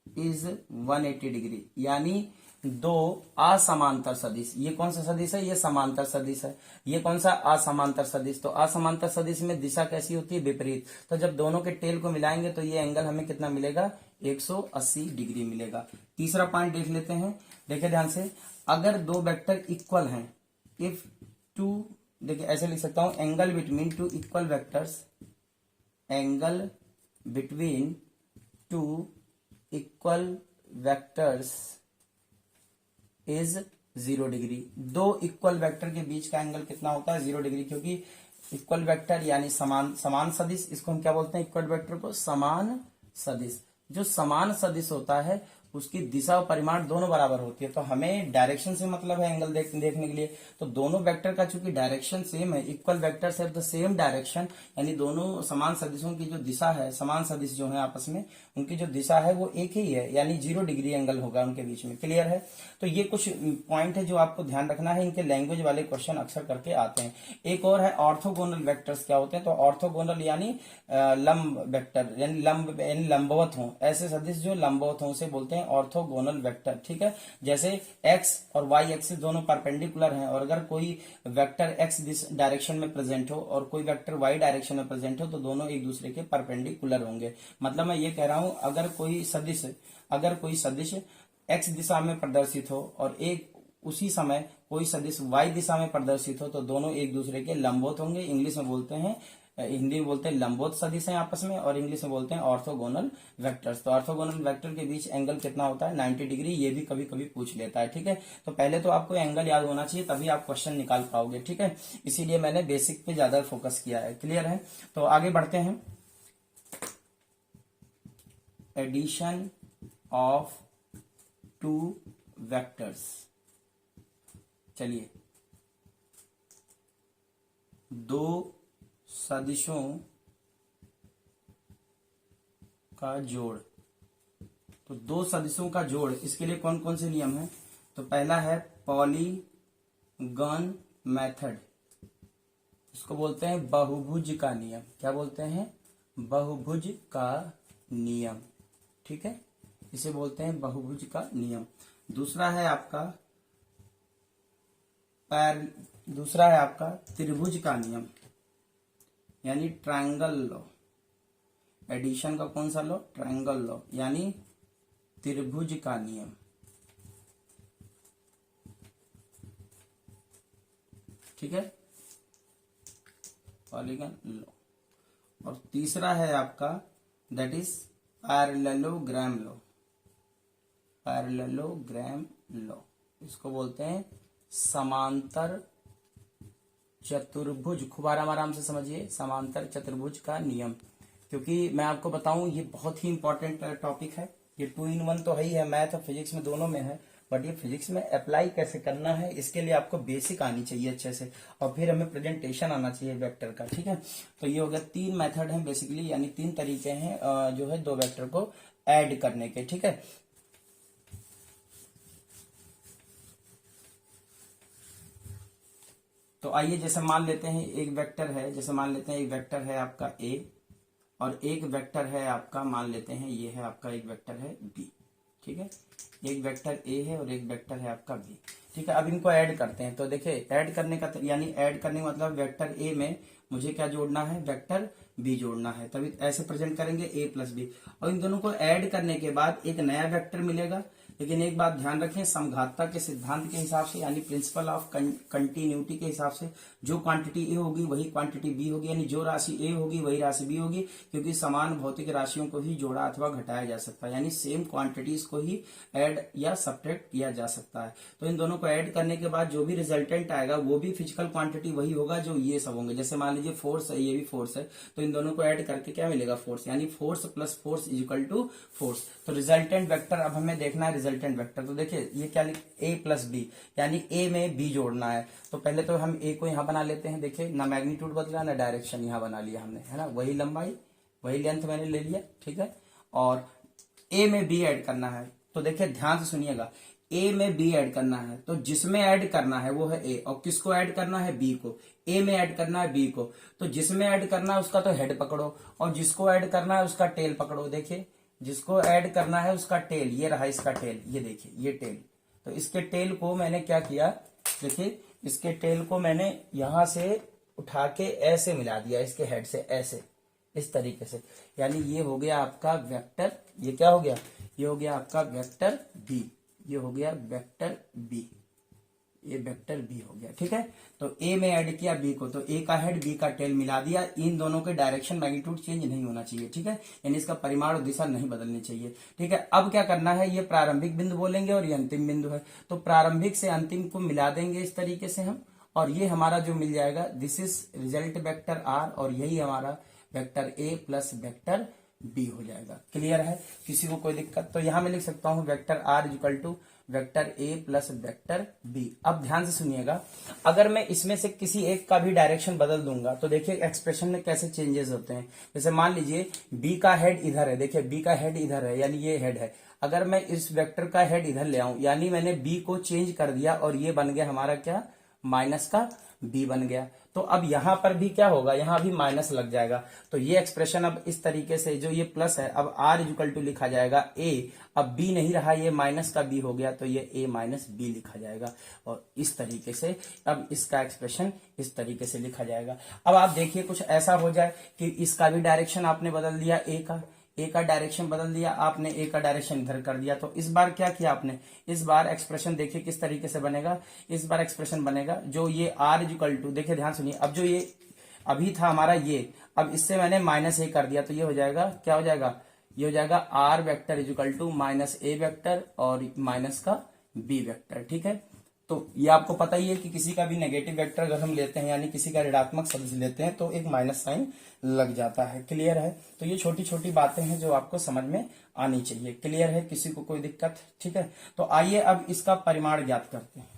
is 180 degree, यानी दो असमांतर सदिश। ये कौन सा सदिश है? ये समांतर सदिश है। ये कौन सा? असमांतर सदिश। तो असमांतर सदिश में दिशा कैसी होती है? विपरीत। तो जब दोनों के टेल को मिलाएंगे तो ये एंगल हमें कितना मिलेगा? 180 डिग्री मिलेगा। तीसरा पॉइंट देख लेते हैं, देखिए ध्यान से, अगर दो वेक्टर इक्वल हैं, इफ टू, देखिए ऐसे लिख सकता हूं, angle between two equal vectors, angle between two equal vectors is 0 degree. दो इक्वल वेक्टर के बीच का एंगल कितना होता है? 0 डिग्री, क्योंकि इक्वल वेक्टर यानी समान सदिश, इसको हम क्या बोलते हैं? इक्वल वेक्टर को समान सदिश। जो समान सदिश होता है उसकी दिशा और परिमाण दोनों बराबर होती है। तो हमें डायरेक्शन से मतलब है एंगल देखने के लिए। तो दोनों वेक्टर का चूंकि डायरेक्शन सेम है, equal vectors have the same direction, यानी दोनों समान सदिशों की जो दिशा है, समान सदिश जो है आपस में, उनकी जो दिशा है वो एक ही है, यानी 0 डिग्री एंगल होगा उनके बीच में। क्लियर है? तो ये कुछ पॉइंट है जो आपको ध्यान रखना है, इनके लैंग्वेज वाले क्वेश्चन अक्सर करके आते हैं। एक और है ऑर्थोगोनल वेक्टर्स क्या होते हैं? तो ऑर्थोगोनल यानी लंब वेक्टर, यानी लंबवत हो, ऐसे सदिश जो लंबवत हो उसे बोलते हैं ऑर्थोगोनल वेक्टर। ठीक है, जैसे x और y एक्सिस दोनों परपेंडिकुलर हैं, और अगर कोई वेक्टर x डायरेक्शन में प्रेजेंट हो और कोई वेक्टर y डायरेक्शन में प्रेजेंट हो तो दोनों एक दूसरे के परपेंडिकुलर होंगे। मतलब मैं ये कह रहा हूं, अगर कोई सदिश x दिशा में प्रदर्शित हो और एक उसी समय कोई सदिश y दिशा में प्रदर्शित हो तो दोनों एक दूसरे के लंबवत होंगे। इंग्लिश में बोलते हैं, हिंदी में बोलते हैं लंबवत सदिश हैं आपस में, और इंग्लिश में बोलते हैं ऑर्थोगोनल वेक्टर्स। तो ऑर्थोगोनल वेक्टर के बीच एंगल कितना होता है? 90 डिग्री। ये भी कभी कभी पूछ लेता है। ठीक है, तो पहले तो आपको एंगल याद होना चाहिए, तभी आप क्वेश्चन निकाल पाओगे। ठीक है, इसीलिए मैंने बेसिक पे ज्यादा फोकस किया है। क्लियर है? तो आगे बढ़ते हैं। Addition of two vectors. चलिए, दो सदिशों का जोड़। तो दो सदिशों का जोड़, इसके लिए कौन कौन से नियम है? तो पहला है पॉलीगन मेथड, इसको बोलते हैं बहुभुज का नियम। क्या बोलते हैं? बहुभुज का नियम। ठीक है, इसे बोलते हैं बहुभुज का नियम। दूसरा है आपका त्रिभुज का नियम, यानी ट्रायंगल लॉ। एडिशन का कौन सा लॉ? ट्रायंगल लॉ, यानी त्रिभुज का नियम। ठीक है, पॉलीगन लॉ। और तीसरा है आपका that is parallelogram law. Parallelogram law, इसको बोलते हैं समांतर चतुर्भुज। खूब आराम से समझिए, समांतर चतुर्भुज का नियम। क्योंकि मैं आपको बताऊं ये बहुत ही इंपॉर्टेंट टॉपिक है। ये 2 in 1 तो है ही है, मैथ और फिजिक्स में दोनों में है, बट ये फिजिक्स में अप्लाई कैसे करना है इसके लिए आपको बेसिक आनी चाहिए अच्छे से, और फिर हमें प्रेजेंटेशन आना चाहिए वेक्टर का। ठीक है, तो ये हो गया 3 मेथड है बेसिकली, यानी 3 तरीके हैं जो है दो वेक्टर को ऐड करने के। ठीक है, तो आइए जैसे मान लेते हैं एक वेक्टर है, जैसे मान लेते हैं एक वेक्टर है आपका a और एक वेक्टर है आपका, मान लेते हैं ये है आपका एक वेक्टर है b। ठीक है, एक वेक्टर a है और एक वेक्टर है आपका b। ठीक है, अब इनको ऐड करते हैं। तो देखिए ऐड करने का यानी ऐड करने का मतलब वेक्टर a में मुझे क्या जोड़ना है? वेक्टर b जोड़ना है, तभी ऐसे प्रेजेंट करेंगे a प्लस बी। और इन दोनों को ऐड करने के बाद एक नया वेक्टर मिलेगा लेकिन एक बात ध्यान रखें, समघातता के सिद्धांत के हिसाब से यानी प्रिंसिपल ऑफ कंटिन्यूटी के हिसाब से जो क्वांटिटी ए होगी वही क्वांटिटी बी होगी, यानी जो राशि ए होगी वही राशि बी होगी, क्योंकि समान भौतिक राशियों को ही जोड़ा अथवा घटाया जा सकता है, यानी सेम क्वांटिटीज को ही ऐड या सब्ट्रैक्ट किया जा सकता है। तो इन दोनों को ऐड करने के बाद जो भी रिजल्टेंट आएगा वो भी फिजिकल क्वांटिटी वही होगा जो ये सब होंगे। जैसे मान लीजिए फोर्स है, ये भी फोर्स है, तो इन दोनों को ऐड करके क्या मिलेगा, फोर्स, यानी force plus force is equal to force. तो रिजल्टेंट वेक्टर अब हमें देखना है रिजल्टेंट वेक्टर। तो देखिए ये क्या लिख, ए प्लस बी, यानी ए में बी जोड़ना है। तो पहले तो हम ए को यहां बना लेते हैं। देखिए ना मैग्नीट्यूड बदला ना डायरेक्शन, यहां बना लिया हमने, है ना, वही लंबाई वही लेंथ मैंने ले लिया, ठीक है। और ए में बी ऐड करना है। तो देखिए ध्यान से सुनिएगा, ए में बी ऐड करना है तो जिसमें ऐड करना है वो है ए, और किसको ऐड करना है, बी को। ए में ऐड करना है बी को, तो जिसमें ऐड करना है उसका तो हेड पकड़ो और जिसको ऐड करना है उसका टेल पकड़ो। देखिए जिसको ऐड करना है उसका टेल, ये रहा इसका टेल, ये देखिए ये टेल। तो इसके टेल को मैंने क्या किया, देखिए इसके टेल को मैंने यहां से उठा के ऐसे मिला दिया इसके हेड से, ऐसे इस तरीके से, यानी ये हो गया आपका वेक्टर, ये क्या हो गया, ये हो गया आपका वेक्टर बी, ये हो गया वेक्टर बी, ये वेक्टर बी हो गया, ठीक है। तो ए में ऐड किया बी को, तो ए का हेड बी का टेल मिला दिया। इन दोनों के डायरेक्शन मैग्नीट्यूड चेंज नहीं होना चाहिए, ठीक है, यानी इसका परिमाण और दिशा नहीं बदलनी चाहिए, ठीक है। अब क्या करना है, ये प्रारंभिक बिंदु बोलेंगे और ये अंतिम बिंदु है, तो प्रारंभिक से अंतिम को मिला देंगे इस तरीके से हम, और ये हमारा जो मिल जाएगा this is result vector R, और यही हमारा vector A plus vector B हो जाएगा। क्लियर है, किसी को कोई दिक्कत? तो यहां मैं लिख सकता हूं vector R equal to vector A plus vector B. अब ध्यान से सुनिएगा, अगर मैं इसमें से किसी एक का भी डायरेक्शन बदल दूंगा तो देखिए एक्सप्रेशन में कैसे चेंजेस होते हैं। जैसे मान लीजिए बी का हेड इधर है, देखिए बी का हेड इधर है, यानी ये हेड है। अगर मैं इस वेक्टर का हेड इधर ले आऊं, यानी मैंने बी को चेंज कर दिया और ये बन गया हमारा क्या, माइनस का बी बन गया। तो अब यहां पर भी क्या होगा, यहां भी माइनस लग जाएगा। तो ये एक्सप्रेशन अब इस तरीके से, जो ये प्लस है अब आर इक्वल टू लिखा जाएगा ए, अब बी नहीं रहा, ये माइनस का बी हो गया, तो ये ए माइनस बी लिखा जाएगा। और इस तरीके से अब इसका एक्सप्रेशन इस तरीके से लिखा जाएगा। अब आप देखिए कुछ ऐसा हो जाए कि इसका भी डायरेक्शन आपने बदल दिया, ए का डायरेक्शन बदल दिया आपने, ए का डायरेक्शन इधर कर दिया। तो इस बार क्या किया आपने, इस बार एक्सप्रेशन देखिए किस तरीके से बनेगा। इस बार एक्सप्रेशन बनेगा जो ये आर इक्वल टू, देखिए ध्यान सुनिए, अब जो ये अभी था हमारा ये, अब इससे मैंने माइनस ए कर दिया, तो ये हो जाएगा, क्या हो जाएगा, ये हो जाएगा R vector equal to minus A vector और माइनस का बी वेक्टर, ठीक है। तो ये आपको पता ही है कि किसी का भी नेगेटिव वेक्टर अगर हम लेते हैं, यानी किसी का ऋणात्मक सदिश लेते हैं, तो एक माइनस साइन लग जाता है। क्लियर है, तो ये छोटी छोटी बातें हैं जो आपको समझ में आनी चाहिए। क्लियर है, किसी को कोई दिक्कत? ठीक है, तो आइए अब इसका परिमाण ज्ञात करते हैं।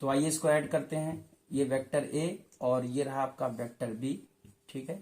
तो आइए इसको ऐड करते हैं। ये वेक्टर ए और ये रहा आपका वेक्टर बी, ठीक है,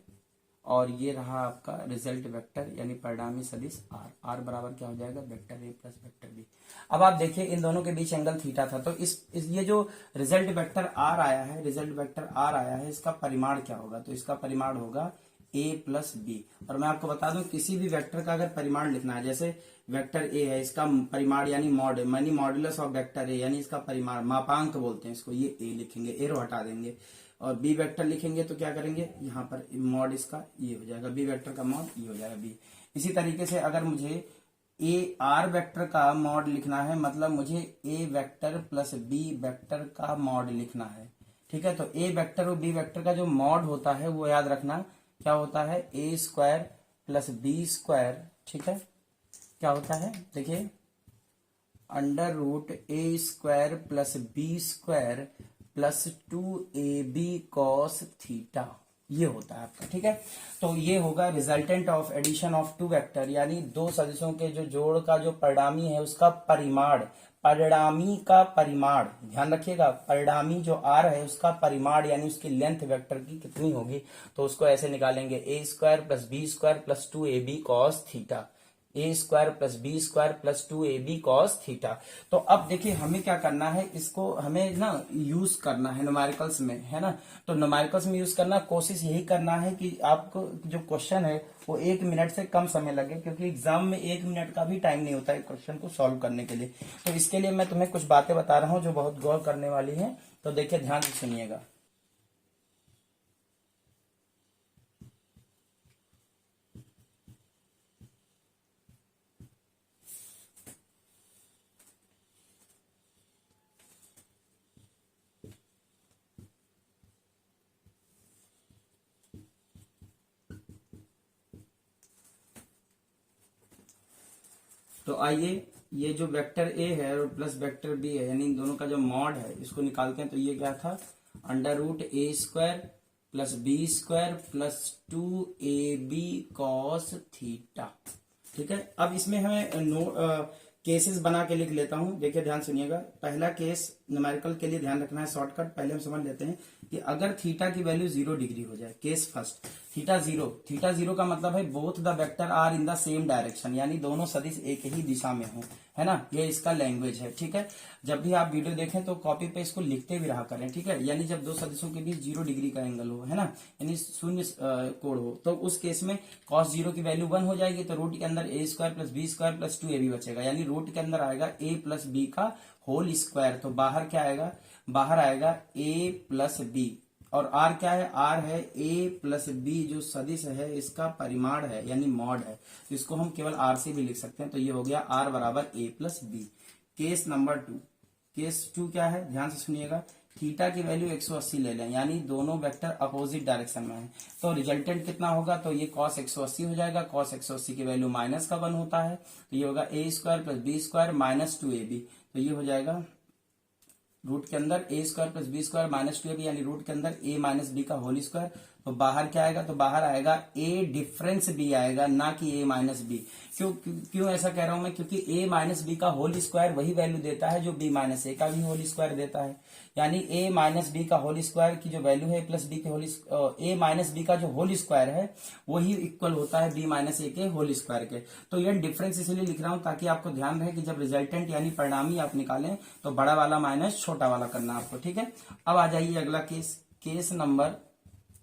और ये रहा आपका रिजल्ट वेक्टर यानी परिणामी सदिश आर। आर बराबर क्या हो जाएगा, vector A plus vector B. अब आप देखिए इन दोनों के बीच एंगल थीटा था, तो ये जो रिजल्ट वेक्टर आर आया है, रिजल्ट वेक्टर आर आया है, इसका परिमाण क्या होगा, तो इसका परिमाण होगा ए प्लस बी। और मैं आपको बता दूं किसी भी वेक्टर का अगर परिमाण लिखना है, जैसे वेक्टर ए है, इसका परिमाण यानी मॉड मानी मॉडुलस ऑफ वेक्टर ए, यानी इसका परिमाण मापांक बोलते हैं इसको, ये ए लिखेंगे, एरो हटा देंगे। और बी वेक्टर लिखेंगे तो क्या करेंगे, यहाँ पर मॉड इसका ये हो जाएगा, बी वेक्टर का मॉड ये हो जाएगा बी। इसी तरीके से अगर मुझे ए आर वेक्टर का मॉड लिखना है, मतलब मुझे ए वेक्टर प्लस बी वेक्टर का मॉड लिखना है, ठीक है। तो ए वेक्टर और बी वेक्टर का जो मॉड होता है वो याद रखना क्या होता है, A square plus B square, ठीक है। क्या होता है, देखिए under root A square plus B square plus 2ab cos theta, ये होता है आपका। ठीक है, तो ये होगा resultant of addition of two vector, यानी दो सदिशों के जो जोड़ का जो परिणामी है उसका परिमाण, परिणामी का परिमाण, ध्यान रखिएगा, परिणामी जो आर है उसका परिमाण यानी उसकी लेंथ वेक्टर की कितनी होगी, तो उसको ऐसे निकालेंगे A square plus B square plus 2ab cos theta, A square plus B square plus 2ab cos theta. तो अब देखिए हमें क्या करना है, इसको हमें ना यूज करना है न्यूमेरिकल्स में, है ना। तो न्यूमेरिकल्स में यूज करना, कोशिश यही करना है कि आपको जो क्वेश्चन है वो 1 मिनट से कम समय लगे, क्योंकि एग्जाम में 1 मिनट का भी टाइम नहीं होता है क्वेश्चन को सॉल्व करने के लिए। तो इसके लिए मैं तुम्हें कुछ बातें बता रहा हूँ जो बहुत गौर करने वाली है, तो देखिए ध्यान से सुनिएगा। तो आइए, ये जो वेक्टर ए है और प्लस वेक्टर बी है, यानी इन दोनों का जो मॉड है इसको निकालते हैं। तो ये क्या था, under root A square plus B square plus 2ab cos theta. ठीक है, अब इसमें हमें केसेस बना के लिख लेता हूं। देखिए ध्यान सुनिएगा, पहला केस न्यूमेरिकल के लिए ध्यान रखना है, शॉर्टकट पहले हम समझ लेते हैं कि अगर थीटा की वैल्यू 0 डिग्री हो जाए, केस फर्स्ट, थीटा जीरो का मतलब है both the vector are in the same direction, यानी दोनों सदिश एक ही दिशा में हो, है ना, ये इसका लैंग्वेज है। ठीक है, जब भी आप वीडियो देखें तो कॉपी पे इसको लिखते भी रहा करें। ठीक है, यानी जब दो सदिशों के बीच 0 डिग्री का एंगल हो, है ना, यानी शून्य कोण हो, तो उस केस में cos 0 की वैल्यू 1 हो जाएगी, तो रूट के अंदर A square plus B square plus 2ab बचेगा, यानी रूट के अंदर आएगा a प्लस बी का होल स्क्वायर, तो बाहर क्या आएगा, बाहर आएगा a प्लस बी, और r क्या है, r है a प्लस बी जो सदिश है इसका परिमाण है यानी मॉड है, तो इसको हम केवल r से भी लिख सकते हैं। तो ये हो गया r बराबर a plus B. Case number 2, case 2 क्या है, ध्यान से सुनिएगा, थीटा की वैल्यू 180 ले लें, यानी दोनों वेक्टर अपोजिट डायरेक्शन में है, तो रिजल्टेंट कितना होगा, तो ये cos 180 हो जाएगा, cos 180 की वैल्यू माइनस का 1 होता है, तो ये होगा a square plus B square minus 2ab, तो ये हो जाएगा रूट के अंदर A square plus B square minus 2ab, यानी रूट के अंदर ए माइनस बी का होल स्क्वायर, तो बाहर क्या आएगा, तो बाहर आएगा ए डिफरेंस बी आएगा, ना कि ए माइनस बी। क्यों ऐसा कह रहा हूं मैं, क्योंकि ए माइनस बी का होल स्क्वायर वही वैल्यू देता है जो बी माइनस ए का भी होल स्क्वायर देता है, यानी ए माइनस बी का होल स्क्वायर की जो वैल्यू है प्लस बी के होल, ए माइनस बी का जो होल स्क्वायर है वही इक्वल होता है बी माइनस ए के होल स्क्वायर के। तो ये डिफरेंस इसलिए लिख रहा हूं ताकि आपको ध्यान रहे कि जब रिजल्टेंट यानी परिणामी आप निकालें तो बड़ा वाला माइनस छोटा वाला करना आपको। ठीक है, अब आ जाइए अगला case, case number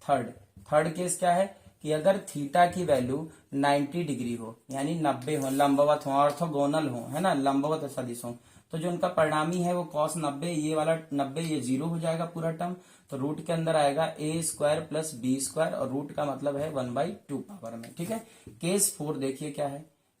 third case क्या है कि अगर थीटा की वैल्यू 90 डिग्री हो, यानी 90 हो, लंबवत हो, ऑर्थोगोनल हो, है ना, लंबवत सदिश हो, तो जो उनका परिणामी है वो cos 90, ये वाला 90 ये 0 हो जाएगा पूरा टर्म, तो रूट के अंदर आएगा ए स्क्वायर प्लस बी स्क्वायर, और रूट का मतलब है 1/2 पावर में। ठीक है, केस 4 देखिए क्या है,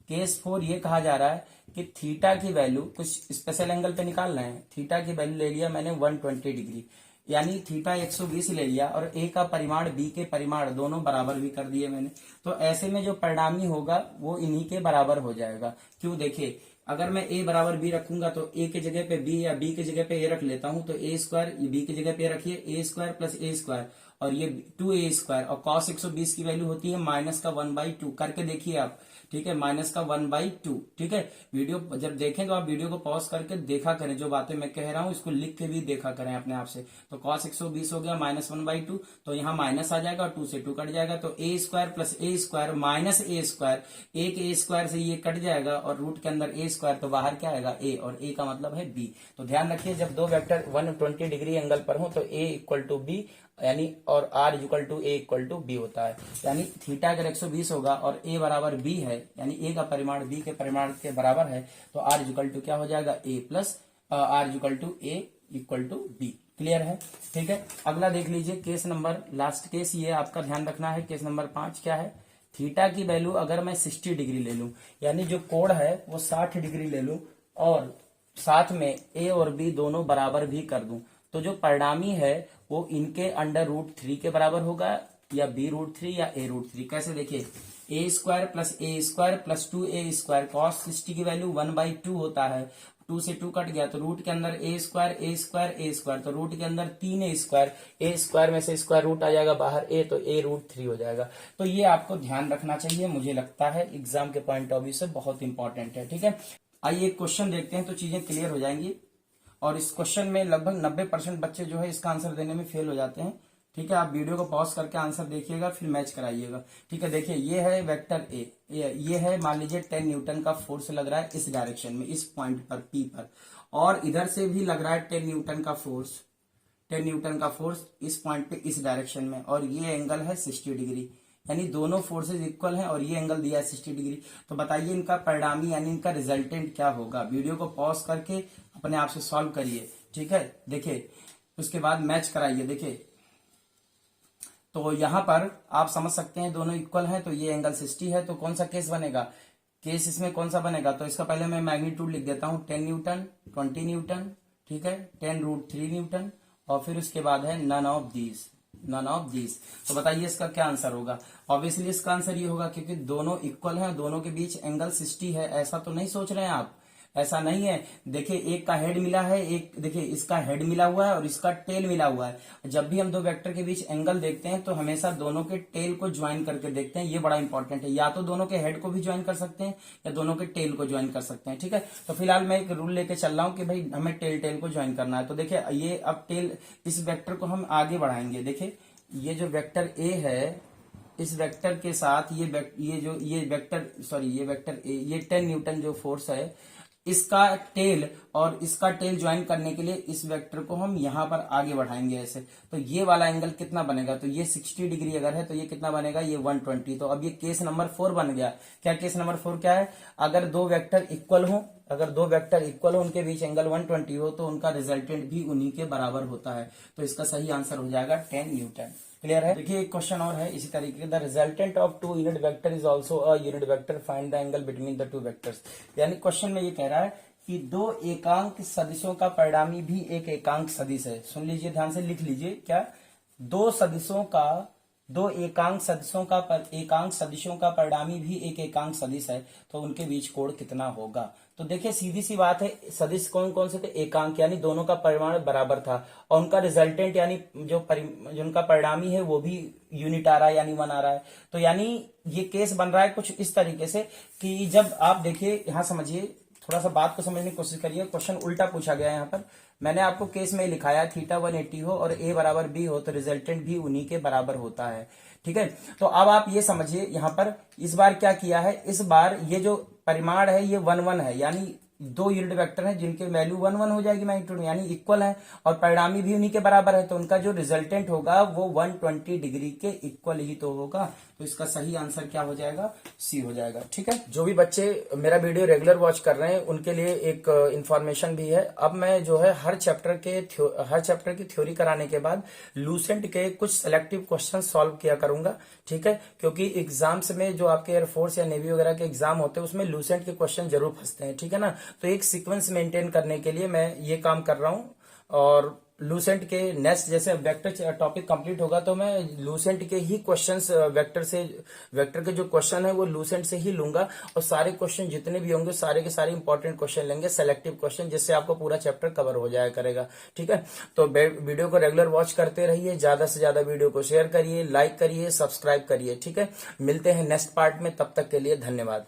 केस 4 ये कहा जा रहा है कि थीटा की वैल्यू कुछ स्पेशल एंगल पे निकालना है, थीटा की वैल्यू ले लिया मैंने 120 डिग्री, यानी थीटा 120 ले लिया, और ए का परिमाण बी के परिमाण दोनों बराबर भी कर दिए मैंने, तो ऐसे में जो परिणामी होगा वो इन्हीं के बराबर हो जाएगा। क्यों, देखिए अगर मैं a बराबर b रखूंगा तो a के जगह पे b या b के जगह पे a रख लेता हूं, तो a स्क्वायर b की जगह पे रखिए a square plus a square, और ये 2a स्क्वायर, और cos 120 की वैल्यू होती है माइनस का 1/2, करके देखिए आप। ठीक है, माइनस का 1/2। ठीक है, वीडियो जब देखें तो आप वीडियो को पॉज करके देखा करें, जो बातें मैं कह रहा हूं इसको लिख के भी देखा करें अपने आप से। तो cos 120 हो गया माइनस 1/2, तो यहाँ माइनस आ जाएगा, 2 से 2 कट जाएगा, तो a square plus a square minus a square, एक a स्क्वायर से ये कट जाएगा, और रूट के अंदर a स्क्वायर, तो बाहर क्या आएगा a, और a का मतलब है b। तो ध्यान रखिए जब दो वेक्टर 120 डिग्री एंगल पर हो तो a इक्वल टू b, यानी और r equal to a equal to b होता है, यानी थीटा अगर 120 होगा और a बराबर b है, यानी a का परिमाण b के परिमाण के बराबर है, तो r इक्वल टू क्या हो जाएगा a plus r equal to a equal to b। Clear है? ठीक है, अगला देख लीजिए केस नंबर, लास्ट केस ये आपका ध्यान रखना है, केस नंबर 5 क्या है, थीटा की वैल्यू अगर मैं 60 डिग्री ले लूं, यानी जो कोण है वो 60 डिग्री ले लूं, और साथ में a और b दोनों बराबर भी कर दूं, तो जो परिणामी है वो इनके अंडर रूट 3 के बराबर होगा, या b रूट 3 या a रूट 3। कैसे देखिए, a square plus a square plus 2a square, cos 60 की वैल्यू 1/2 होता है, 2 से 2 कट गया तो रूट के अंदर A square A square A square, तो रूट के अंदर 3 ए स्क्वायर में से स्क्वायर रूट आ जाएगा बाहर ए, तो ए रूट 3 हो जाएगा। तो ये आपको ध्यान रखना चाहिए, मुझे लगता है एग्जाम के पॉइंट ऑफ व्यू से बहुत इंपॉर्टेंट है। ठीक है, आइए एक क्वेश्चन देखते हैं तो चीजें क्लियर हो जाएंगी। और इस क्वेश्चन में लगभग 90% बच्चे जो है इसका आंसर देने में फेल हो जाते हैं। ठीक है, आप वीडियो को पॉज करके आंसर देखिएगा फिर मैच कराइएगा। ठीक है, देखिए ये है वेक्टर ए, ये है मान लीजिए 10 न्यूटन का फोर्स लग रहा है इस डायरेक्शन में, इस पॉइंट पर पी पर, और इधर से भी लग रहा है 10 न्यूटन का फोर्स, 10 न्यूटन का फोर्स इस पॉइंट पे इस डायरेक्शन में, और ये एंगल है 60 डिग्री, यानी दोनों फोर्सेज इक्वल हैं और ये एंगल दिया है 60 डिग्री। तो बताइए इनका परिणामी यानी इनका रिजल्टेंट क्या होगा। वीडियो को पॉज करके अपने आप से सॉल्व करिए। ठीक है, देखिए उसके बाद मैच कराइए। देखिए तो यहां पर आप समझ सकते हैं दोनों इक्वल हैं, तो ये एंगल 60 है, तो कौन सा केस बनेगा, केस इसमें कौन सा बनेगा। तो इसका पहले मैं मैग्नीट्यूड लिख देता हूं, 10 न्यूटन, 20 न्यूटन, ठीक है, 10√3 न्यूटन, और फिर उसके बाद है नन ऑफ दीज। तो बताइए इसका क्या आंसर होगा। ऑब्वियसली इसका आंसर ये होगा क्योंकि दोनों इक्वल हैं, दोनों के बीच एंगल 60 है। ऐसा तो नहीं सोच रहे हैं आप, ऐसा नहीं है। देखिए एक का हेड मिला है, एक देखिए इसका हेड मिला हुआ है और इसका टेल मिला हुआ है। जब भी हम दो वेक्टर के बीच एंगल देखते हैं तो हमेशा दोनों के टेल को ज्वाइन करके देखते हैं, ये बड़ा इंपॉर्टेंट है। या तो दोनों के हेड को भी ज्वाइन कर सकते हैं या दोनों के टेल को ज्वाइन कर सकते हैं। ठीक है, तो फिलहाल मैं एक रूल लेके चल रहा हूं कि भाई हमें टेल को ज्वाइन करना है। तो देखिये ये अब टेल, इस वेक्टर को हम आगे बढ़ाएंगे। देखिये ये जो वेक्टर ए है, इस वेक्टर के साथ ये वेक्टर ए, ये 10 न्यूटन जो फोर्स है, इसका टेल और इसका टेल ज्वाइन करने के लिए इस वेक्टर को हम यहां पर आगे बढ़ाएंगे ऐसे। तो ये वाला एंगल कितना बनेगा, तो ये 60 डिग्री अगर है तो ये कितना बनेगा, ये 120। तो अब ये केस नंबर 4 बन गया। क्या केस नंबर 4 क्या है, अगर दो वेक्टर इक्वल हो, उनके बीच एंगल 120 हो तो उनका रिजल्टेंट भी उन्हीं के बराबर होता है। तो इसका सही आंसर हो जाएगा 10 न्यूटन। क्लियर है। देखिए एक क्वेश्चन और है इसी तरीके, the resultant of 2 unit vector is also a unit vector, find the angle between the 2 vectors. यानी क्वेश्चन में ये कह रहा है कि दो एकांक सदिशों का परिणामी भी एक एकांक सदिश है। सुन लीजिए ध्यान से, लिख लीजिए, क्या, दो एकांक सदिशों का परिणामी भी एक एकांक सदिश है, तो उनके बीच कोण कितना होगा। तो देखिए सीधी सी बात है, सदिश कौन कौन से थे, एकांक, यानी दोनों का परिमाण बराबर था, और उनका रिजल्टेंट यानी जो उनका परिणामी है वो भी यूनिट आ रहा है, यानी 1 आ रहा है। तो यानी ये केस बन रहा है कुछ इस तरीके से कि जब आप देखिए, यहां समझिए, थोड़ा सा बात को समझने की कोशिश करिए। क्वेश्चन उल्टा पूछा गया है यहाँ पर। मैंने आपको केस में लिखाया थीटा 180 हो और ए बराबर बी हो तो रिजल्टेंट भी उन्हीं के बराबर होता है। ठीक है, तो अब आप ये समझिए यहाँ पर इस बार क्या किया है, इस बार ये जो परिमाण है ये 1 है, यानी दो यूनिट वेक्टर हैं जिनके वैल्यू 1 हो जाएगी मैग्नीट्यूड में, यानी इक्वल है, और परिणामी भी उन्हीं के बराबर है, तो उनका जो रिजल्टेंट होगा वो 120 डिग्री के इक्वल ही तो होगा। तो इसका सही आंसर क्या हो जाएगा, सी हो जाएगा। ठीक है, जो भी बच्चे मेरा वीडियो रेगुलर वॉच कर रहे हैं उनके लिए एक इन्फॉर्मेशन भी है। अब मैं जो है हर चैप्टर की थ्योरी कराने के बाद लूसेंट के कुछ सेलेक्टिव क्वेश्चन सॉल्व किया करूंगा। ठीक है, क्योंकि एग्जाम्स में जो आपके एयरफोर्स या नेवी वगैरह के एग्जाम होते हैं उसमें लूसेंट के क्वेश्चन जरूर फंसते हैं। ठीक है ना, तो एक सीक्वेंस मेंटेन करने के लिए मैं ये काम कर रहा हूं, और लूसेंट के नेक्स्ट जैसे वेक्टर टॉपिक कंप्लीट होगा तो मैं लूसेंट के ही क्वेश्चंस वेक्टर के जो क्वेश्चन है वो लूसेंट से ही लूंगा, और सारे क्वेश्चन जितने भी होंगे सारे के सारे इंपॉर्टेंट क्वेश्चन लेंगे, सेलेक्टिव क्वेश्चन, जिससे आपको पूरा चैप्टर कवर हो जाया करेगा। ठीक है, तो वीडियो को रेगुलर वॉच करते रहिए, ज्यादा से ज्यादा वीडियो को शेयर करिए, लाइक करिए, सब्सक्राइब करिए। ठीक है, मिलते हैं नेक्स्ट पार्ट में, तब तक के लिए धन्यवाद।